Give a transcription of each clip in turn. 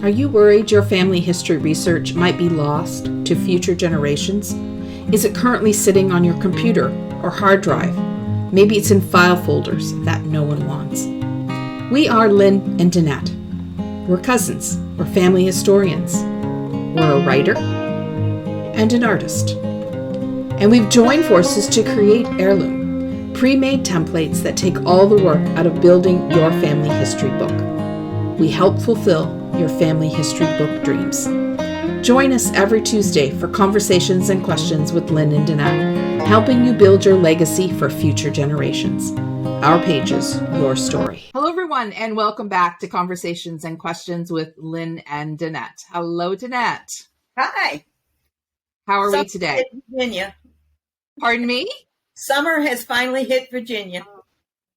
Are you worried your family history research might be lost to future generations? Is it currently sitting on your computer or hard drive? Maybe it's in file folders that no one wants. We are Lynn and Danette. We're cousins. We're family historians. We're a writer and an artist. And we've joined forces to create Heirloom, pre-made templates that take all the work out of building your family history book. We help fulfill your family history book dreams. Join us every Tuesday for conversations and questions with Lynn and Danette, helping you build your legacy for future generations. Our pages, your story. Hello, everyone, and welcome back to Conversations and Questions with Lynn and Danette. Hello, Danette. Hi. How are we today? Hit Virginia. Pardon me? Summer has finally hit Virginia.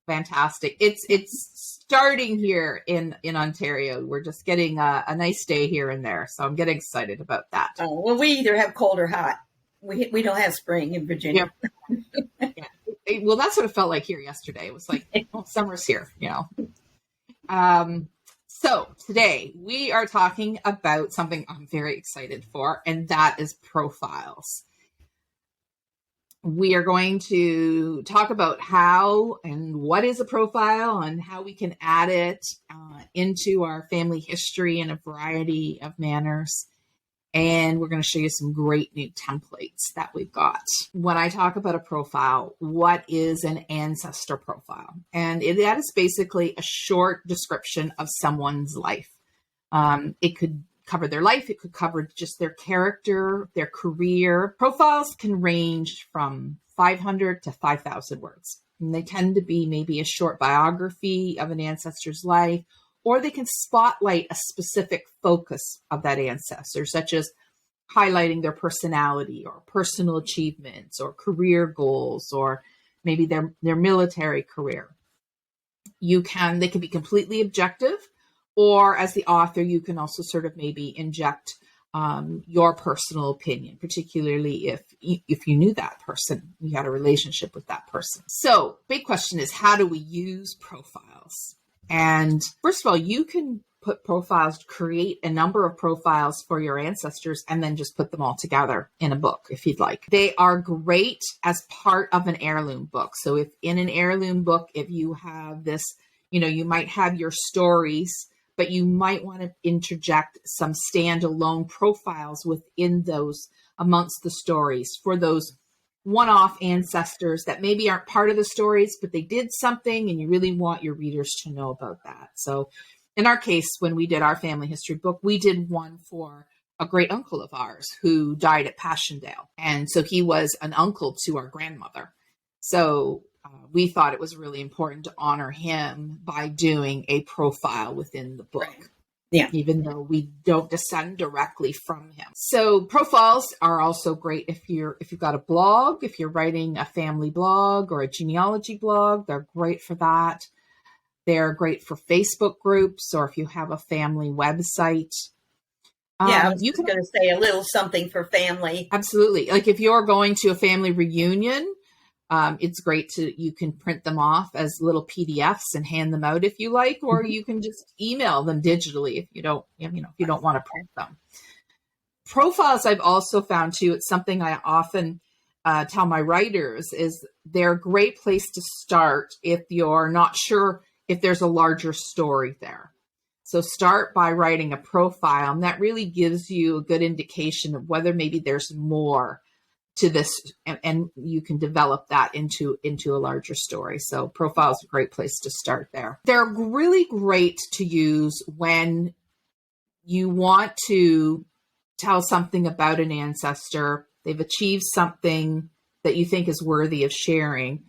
Fantastic. It's starting here in Ontario. We're just getting a nice day here and there. So I'm getting excited about that. Oh, well, we either have cold or hot. We don't have spring in Virginia. Yeah. Well, that's what it felt like here yesterday. It was like, oh, summer's here, you know. So today we are talking about something I'm very excited for, and that is profiles. We are going to talk about how and what is a profile and how we can add it into our family history in a variety of manners. And we're going to show you some great new templates that we've got. When I talk about a profile, what is an ancestor profile? And that is basically a short description of someone's life. It could cover their life. It could cover just their character, their career. Profiles can range from 500 to 5,000 words. And they tend to be maybe a short biography of an ancestor's life, or they can spotlight a specific focus of that ancestor, such as highlighting their personality or personal achievements or career goals, or maybe their military career. They can be completely objective, or as the author, you can also sort of maybe inject your personal opinion, particularly if you knew that person, you had a relationship with that person. So big question is, how do we use profiles? And first of all, you can put profiles, create a number of profiles for your ancestors, and then just put them all together in a book if you'd like. They are great as part of an heirloom book. So if in an heirloom book, if you have this, you might have your stories, but you might want to interject some standalone profiles within those, amongst the stories, for those one-off ancestors that maybe aren't part of the stories, but they did something and you really want your readers to know about that. So in our case, when we did our family history book, we did one for a great uncle of ours who died at Passchendaele. And so he was an uncle to our grandmother. So we thought it was really important to honor him by doing a profile within the book. Right. Yeah. Even though we don't descend directly from him. So profiles are also great if you've got a blog, if you're writing a family blog or a genealogy blog, they're great for that. They're great for Facebook groups, or if you have a family website. I was going to say a little something for family. Absolutely. Like if you're going to a family reunion, it's great you can print them off as little PDFs and hand them out if you like, or you can just email them digitally if you don't want to print them. Profiles I've also found too, it's something I often tell my writers, is they're a great place to start if you're not sure if there's a larger story there. So start by writing a profile, and that really gives you a good indication of whether maybe there's more to this, and you can develop that into a larger story. So profile is a great place to start there. They're really great to use when you want to tell something about an ancestor. They've achieved something that you think is worthy of sharing.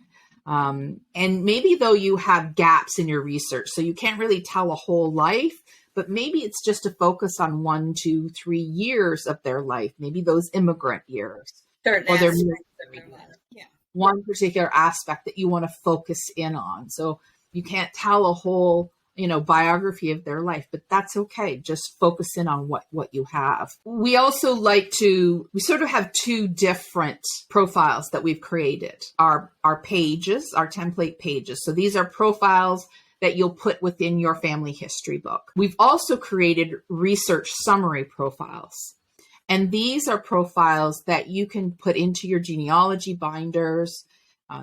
And maybe though you have gaps in your research, so you can't really tell a whole life, but maybe it's just to focus on 1, 2, 3 years of their life, maybe those immigrant years. Or their one particular aspect that you want to focus in on. So you can't tell a whole, biography of their life, but that's okay. Just focus in on what you have. We also we sort of have two different profiles that we've created. Our pages, our template pages. So these are profiles that you'll put within your family history book. We've also created research summary profiles. And these are profiles that you can put into your genealogy binders,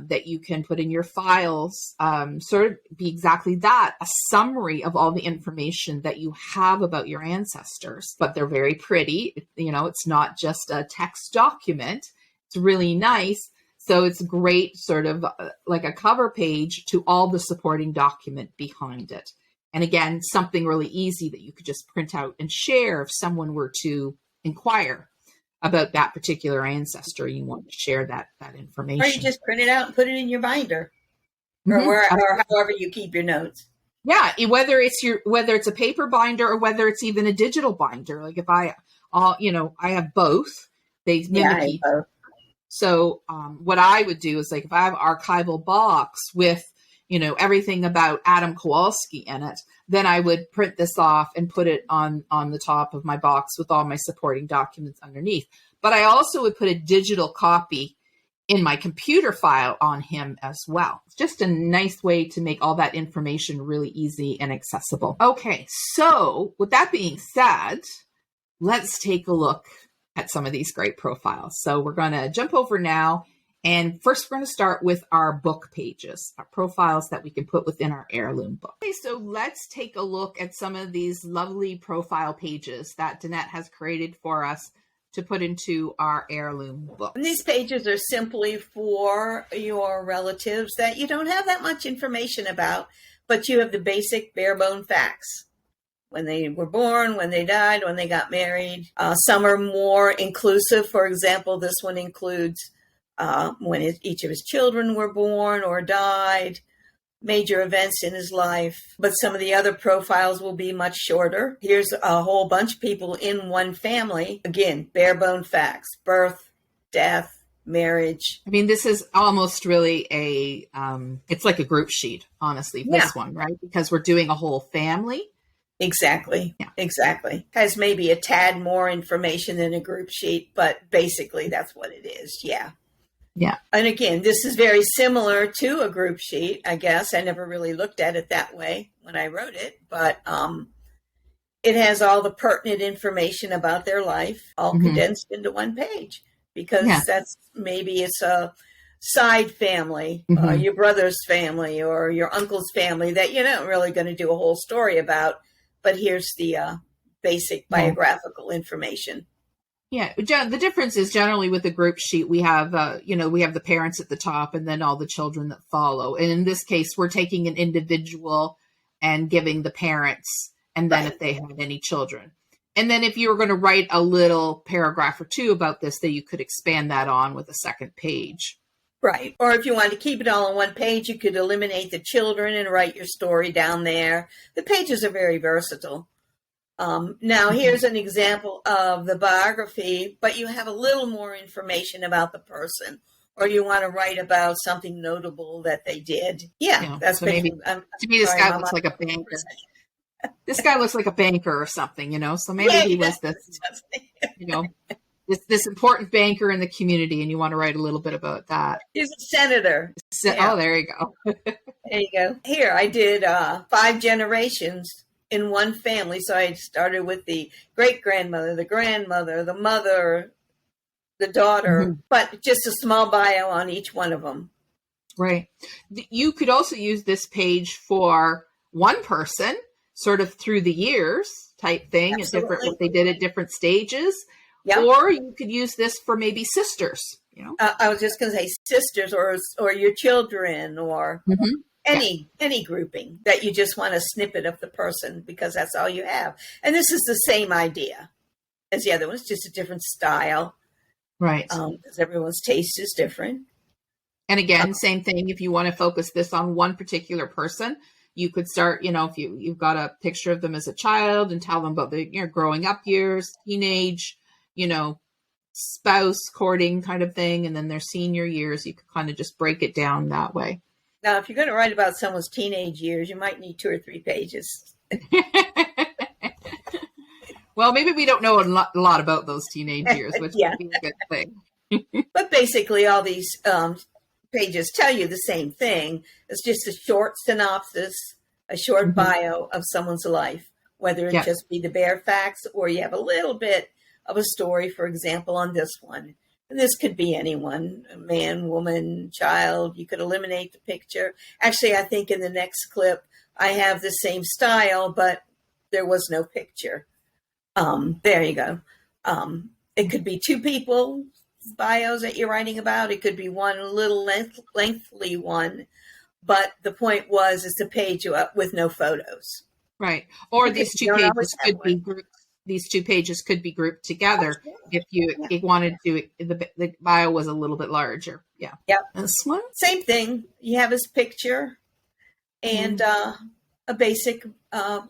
that you can put in your files, sort of be exactly that, a summary of all the information that you have about your ancestors. But they're very pretty. You know, it's not just a text document. It's really nice. So it's great, sort of like a cover page to all the supporting document behind it. And again, something really easy that you could just print out and share if someone were to inquire about that particular ancestor. You want to share that information. Or you just print it out and put it in your binder, or however you keep your notes. Yeah, whether it's a paper binder or whether it's even a digital binder. Like if I have both. They mimic each other. So what I would do is, like, if I have an archival box with, everything about Adam Kowalski in it, then I would print this off and put it on the top of my box with all my supporting documents underneath. But I also would put a digital copy in my computer file on him as well. It's just a nice way to make all that information really easy and accessible. Okay, so with that being said, let's take a look at some of these great profiles. So we're going to jump over now. And first, we're going to start with our book pages, our profiles that we can put within our Heirloom book. Okay, so let's take a look at some of these lovely profile pages that Danette has created for us to put into our Heirloom book. And these pages are simply for your relatives that you don't have that much information about, but you have the basic bare bone facts. When they were born, when they died, when they got married. Some are more inclusive. For example, this one includes when each of his children were born or died, major events in his life. But some of the other profiles will be much shorter. Here's a whole bunch of people in one family. Again, bare bone facts: birth, death, marriage. I mean, this is almost really it's like a group sheet, honestly, this one, right? Because we're doing a whole family. Exactly. Yeah. Exactly. Has maybe a tad more information than a group sheet, but basically that's what it is. Yeah. Yeah. And again, this is very similar to a group sheet, I guess. I never really looked at it that way when I wrote it, but it has all the pertinent information about their life, all condensed into one page, because it's a side family, your brother's family or your uncle's family that you're not really going to do a whole story about. But here's the basic biographical information. Yeah, the difference is generally with the group sheet, we have, we have the parents at the top and then all the children that follow. And in this case, we're taking an individual and giving the parents, and then if they have any children. And then if you were going to write a little paragraph or two about this, then you could expand that on with a second page. Right. Or if you wanted to keep it all on one page, you could eliminate the children and write your story down there. The pages are very versatile. Now, here's an example of the biography, but you have a little more information about the person, or you want to write about something notable that they did. Yeah, that's so maybe. To me, this guy looks like a banker. This guy looks like a banker or something, So maybe he was this, this important banker in the community, and you want to write a little bit about that. He's a senator. Oh, there you go. There you go. Here, I did 5 generations in one family. So I started with the great-grandmother, the grandmother, the mother, the daughter, but just a small bio on each one of them. Right. You could also use this page for one person, sort of through the years type thing, what they did at different stages. Yep. Or you could use this for maybe sisters, I was just going to say sisters or your children or any grouping that you just want a snippet of the person because that's all you have. And this is the same idea as the other one. It's just a different style. Right. Because everyone's taste is different. And again, same thing. If you want to focus this on one particular person, you could start, if you've got a picture of them as a child and tell them about the growing up years, teenage, spouse courting kind of thing, and then their senior years, you could kind of just break it down that way. Now, if you're going to write about someone's teenage years, you might need 2 or 3 pages. Well, maybe we don't know a lot about those teenage years, which would be a good thing. But basically, all these pages tell you the same thing. It's just a short synopsis a short bio of someone's life, whether it just be the bare facts or you have a little bit of a story, for example, on this one. And this could be anyone, a man, woman, child. You could eliminate the picture. Actually, I think in the next clip, I have the same style, but there was no picture. There you go. It could be two people bios that you're writing about. It could be one little lengthy one, but the point was it's a page with no photos. Right. Or these two pages could be grouped. These two pages could be grouped together if you wanted to. The bio was a little bit larger. Yeah. Yep. This one, same thing. You have his picture and a basic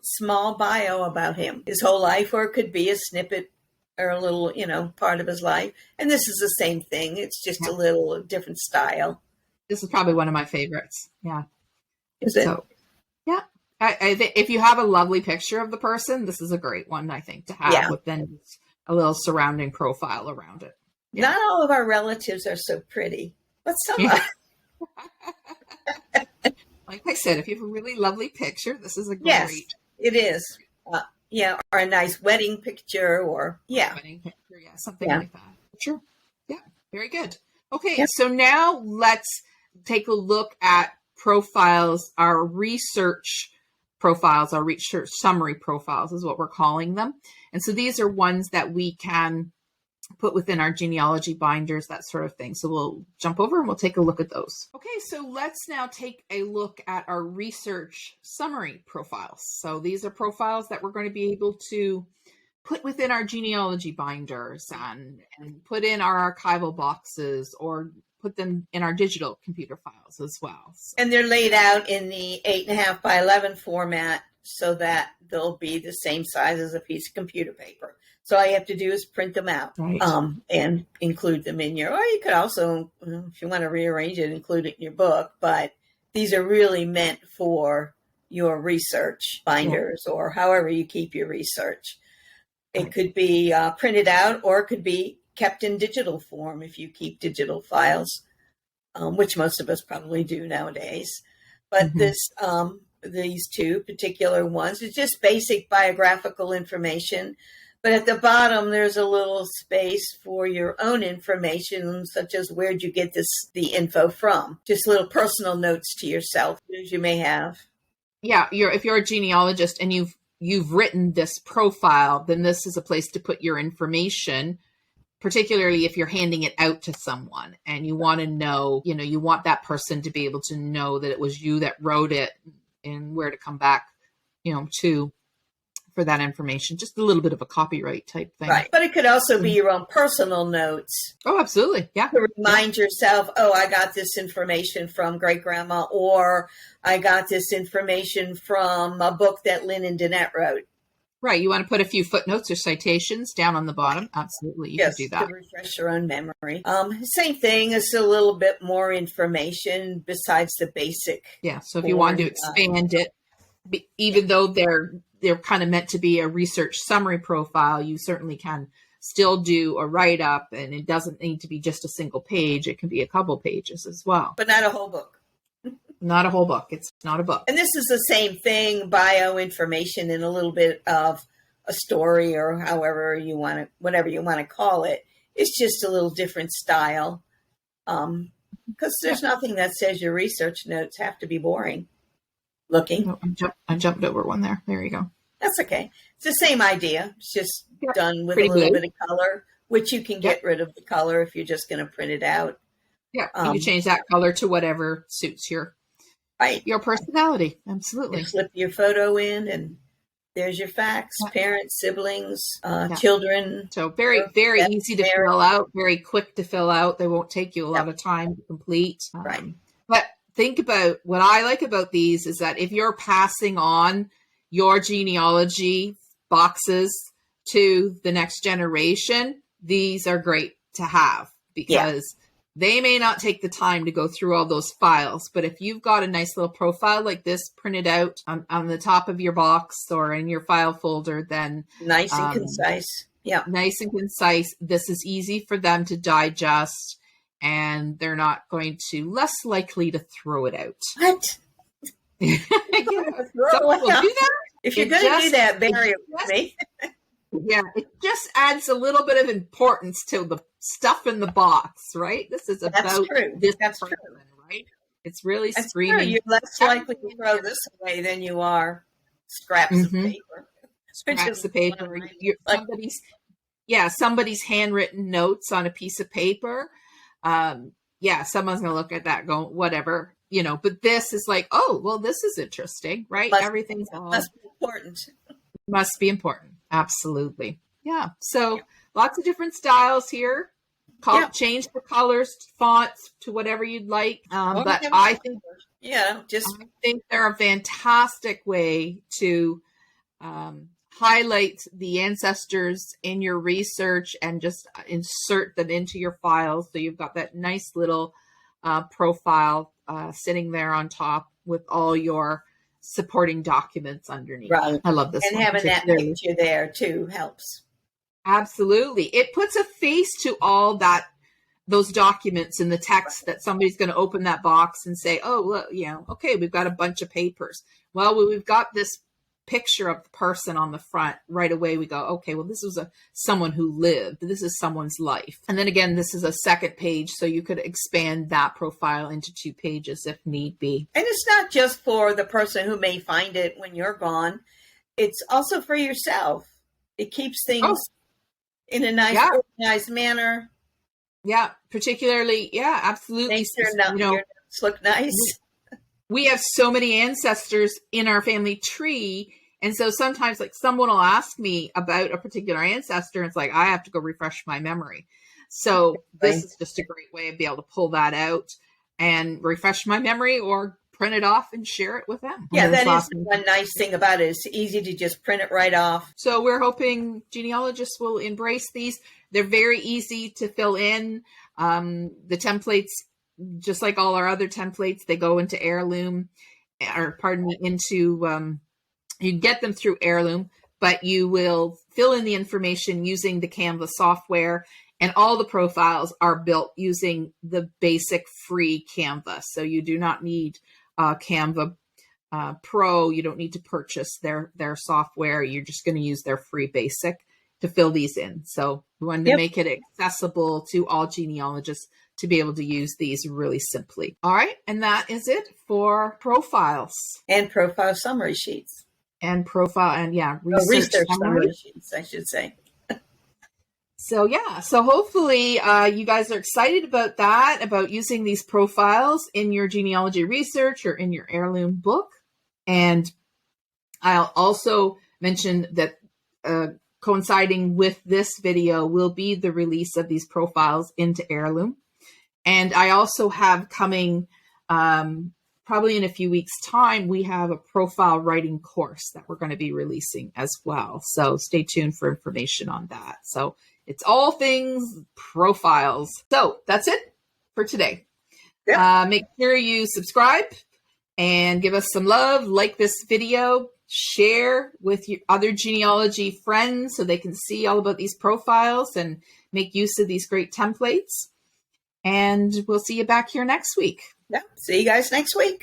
small bio about him, his whole life, or it could be a snippet or a little, part of his life. And this is the same thing. It's just a little different style. This is probably one of my favorites. Yeah. Is it? So, yeah. I think if you have a lovely picture of the person, this is a great one, I think, to have with then a little surrounding profile around it. Yeah. Not all of our relatives are so pretty, but some are. Like I said, if you have a really lovely picture, this is a great. Yes, it is. Or a nice wedding picture, or wedding picture, something like that. Sure. Yeah, very good. Okay, so now let's take a look at profiles, our research profiles, our research summary profiles is what we're calling them. And so these are ones that we can put within our genealogy binders, that sort of thing. So we'll jump over and we'll take a look at those. Okay, so let's now take a look at our research summary profiles. So these are profiles that we're going to be able to put within our genealogy binders and put in our archival boxes or put them in our digital computer files as well. So. And they're laid out in the 8.5 by 11 format so that they'll be the same size as a piece of computer paper. So all you have to do is print them out and include them in or you could also, if you want to rearrange it, include it in your book. But these are really meant for your research binders or however you keep your research. It could be printed out or it could be kept in digital form if you keep digital files, which most of us probably do nowadays. But these two particular ones are just basic biographical information. But at the bottom, there's a little space for your own information, such as where'd you get the info from? Just little personal notes to yourself, as you may have. Yeah, if you're a genealogist and you've written this profile, then this is a place to put your information, particularly if you're handing it out to someone and you want to know, you want that person to be able to know that it was you that wrote it and where to come back, to for that information. Just a little bit of a copyright type thing. Right. But it could also be your own personal notes. Oh, absolutely. Yeah. To remind yourself, I got this information from great grandma, or I got this information from a book that Lynn and Danette wrote. Right. You want to put a few footnotes or citations down on the bottom. Absolutely. You can do that. To refresh your own memory. Same thing. It's a little bit more information besides the basic. Yeah. So if you want to expand it, even though they're kind of meant to be a research summary profile, you certainly can still do a write-up, and it doesn't need to be just a single page. It can be a couple pages as well. But not a whole book. Not a whole book. It's not a book. And this is the same thing, bio information and a little bit of a story or whatever you want to call it. It's just a little different style. Because there's nothing that says your research notes have to be boring looking. Oh, I jumped over one there. There you go. That's okay. It's the same idea. It's just done with a little bit of color, which you can get rid of the color if you're just going to print it out. Yeah, you can change that color to whatever suits your personality. Absolutely. You slip your photo in, and there's your facts: parents, siblings, children. So very easy to fill out. Very quick to fill out. They won't take you a lot of time to complete. Right. But think about what I like about these is that if you're passing on your genealogy boxes to the next generation, these are great to have because they may not take the time to go through all those files. But if you've got a nice little profile like this printed out on the top of your box or in your file folder, then nice and concise. Yeah. Nice and concise. This is easy for them to digest, and they're not going to less likely to throw it out. What? Yeah, Throw it someone away. will do that. If you're It going to do just- that, bury it it with just- me. Yeah, it just adds a little bit of importance to the stuff in the box, right? This is That's about true. this That's person, true. right? It's really That's screaming. true. You're less likely to everything in throw here. this away than you are scraps of Mhm. paper. Which Scraps is of one paper, of my somebody's handwritten notes on a piece of paper. Someone's gonna look at that, go whatever, But this is like, oh, well, this is interesting, right? Everything's all must be important. must be important. Absolutely, yeah. So lots of different styles here. Change the colors, fonts to whatever you'd like. But I think they're a fantastic way to highlight the ancestors in your research and just insert them into your files. So you've got that nice little profile sitting there on top with all your supporting documents underneath. Right. I love this. And having that picture there too helps. Absolutely. It puts a face to all those documents in the text that somebody's going to open that box and say, oh, look, okay, we've got a bunch of papers. Well, we've got this picture of the person on the front. Right away we go, okay, well, this was someone who lived. This is someone's life. And then again, this is a second page, so you could expand that profile into 2 pages if need be. And it's not just for the person who may find it when you're gone. It's also for yourself. It keeps things in a nice, organized manner. Yeah, particularly, absolutely. Makes your notes look nice. We have so many ancestors in our family tree. And so sometimes like someone will ask me about a particular ancestor. And it's like, I have to go refresh my memory. So this is just a great way to be able to pull that out and refresh my memory or print it off and share it with them. Yeah, that is one nice thing about it. It's easy to just print it right off. So we're hoping genealogists will embrace these. They're very easy to fill in. The templates, just like all our other templates, they go into Heirloom, you get them through Heirloom, but you will fill in the information using the Canva software, and all the profiles are built using the basic free Canva. So you do not need Canva Pro. You don't need to purchase their software. You're just going to use their free basic to fill these in. So we wanted to make it accessible to all genealogists to be able to use these really simply. All right. And that is it for profiles. And profile summary sheets. And research summary sheets, I should say. So hopefully you guys are excited about that, about using these profiles in your genealogy research or in your Heirloom book. And I'll also mention that coinciding with this video will be the release of these profiles into Heirloom. And I also have coming, probably in a few weeks' time, we have a profile writing course that we're going to be releasing as well. So stay tuned for information on that. So it's all things profiles. So that's it for today. Yep. Make sure you subscribe and give us some love. Like this video. Share with your other genealogy friends so they can see all about these profiles and make use of these great templates. And we'll see you back here next week. Yeah. See you guys next week.